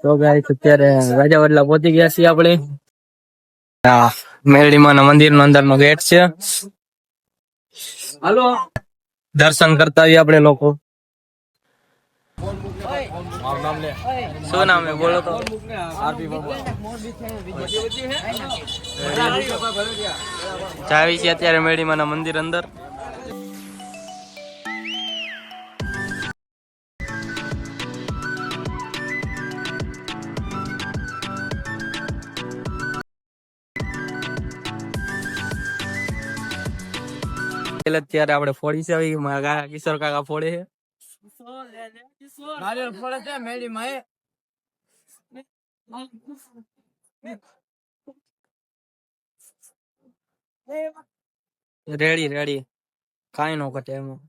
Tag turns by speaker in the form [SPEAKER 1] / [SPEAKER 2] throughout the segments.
[SPEAKER 1] તો ગાઈસ અત્યારે રાજા વડલા પહોંચી ગયા છીએ આપણે. આ મેરડીમાના મંદિરનો અંદરનો ગેટ છે. હાલો દર્શન કરતા આવીએ આપણે લોકો. શું નામ હે બોલો તો? જાવી છે અત્યારે મેરડીમાના મંદિર અંદર. અત્યારે આપણે ફોડી છે આવી કિશોર કાકા ફોડે છે. રેડી રેડી કાઈ નો કટે એમાં.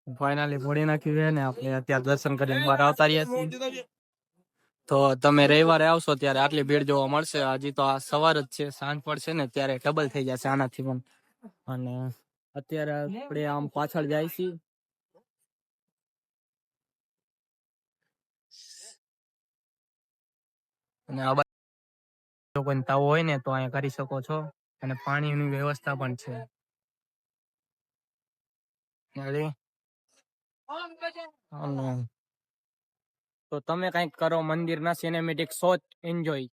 [SPEAKER 1] ફાઇનલી ફોડી નાખ્યું છે ને આપણે અત્યારે દર્શન કરીને બહાર આવતા રહ્યા છીએ. તો તમે રવિવારે આવશો ત્યારે આટલી ભીડ જોવા મળશે. હજી તો આ સવાર જ છે, સાંજ પડશે ને ત્યારે ડબલ થઈ જશે આનાથી પણ. અને અત્યારે આપણે આમ પાછળ જાય છીએ. અને આ બાજુ કોઈ તાવ હોય ને તો અહીંયા કરી શકો છો. અને પાણીની વ્યવસ્થા પણ છે. તો તમે કઈક કરો મંદિરના સિનેમેટિક શોટ એન્જોય.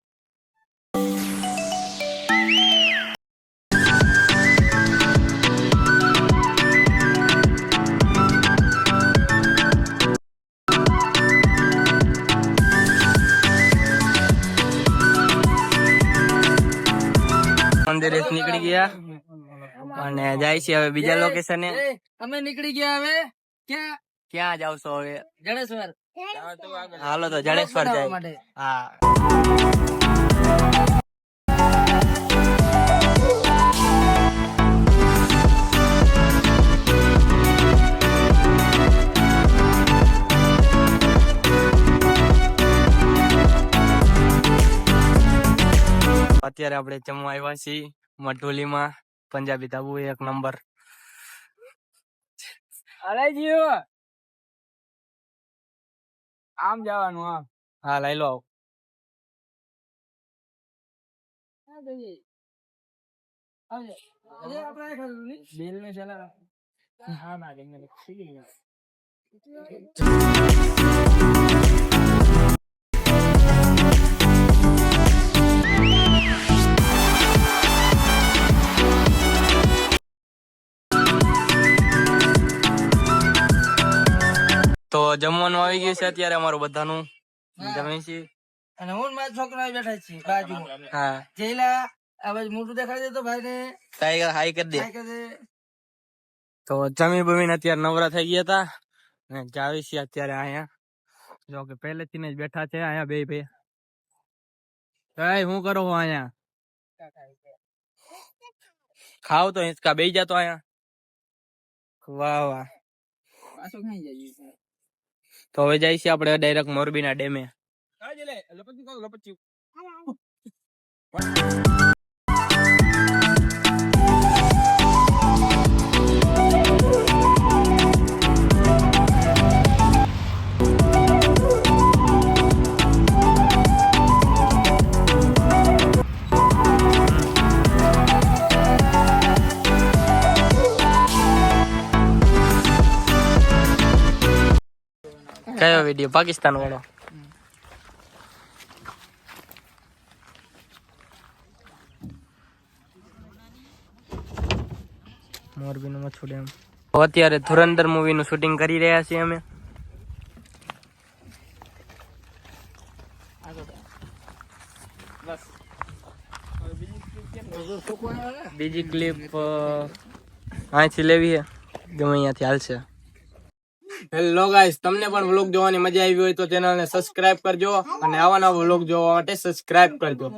[SPEAKER 1] મંદિરે નીકળી ગયા અને જાય છે હવે બીજા લોકેશને. અમે નીકળી ગયા હવે. ક્યાં જાવશો હવે? જડેશ્વર. હાલો તો જડેશ્વર જાય. હા અત્યારે આપણે જમવા આવ્યા છીએ મઢોલીમાં. પંજાબી ધાબુ એક નંબર. આમ જવાનું. હા લઈ લો. તો જમવાનું આવી ગયું છે અત્યારે અમારું બધાનું. જમે છે અને હું મારા છોકરા બેઠા છીએ બાજુ. હા જેલા આ બાજુ મોટું દેખાડી દે તો ભાઈ ને ટાઈગર હાઈ કરી દે. તો જમી બમીને અત્યારે નવરા થઈ ગયા હતા ને જાવી છીએ અત્યારે અહીંયા. જો કે પહેલેથી જ બેઠા છે અહીંયા બે બે. શું કરો છો અહીંયા? ખાવ તો હિંચકા બેસી જતો અહીંયા. વાહ વાહ. તો હવે જાય છે આપણે ડાયરેક્ટ મોરબીના ડેમે. કયો વિડીયો? પાકિસ્તાન વાળો. મોરબીનો મચ્છુ ડેમ. અત્યારે ધુરંધર મૂવી નું શૂટિંગ કરી રહ્યા છીએ અમે. બીજી ક્લિપ અહીંથી લેવી છે, ગમે અહીંયાથી હાલશે. હેલો ગાઈસ, તમને પણ વ્લોગ જોવાની મજા આવી હોય તો ચેનલને સબસ્ક્રાઇબ કરજો અને આવા નવા વ્લોગ જોવા માટે સબસ્ક્રાઇબ કરજો.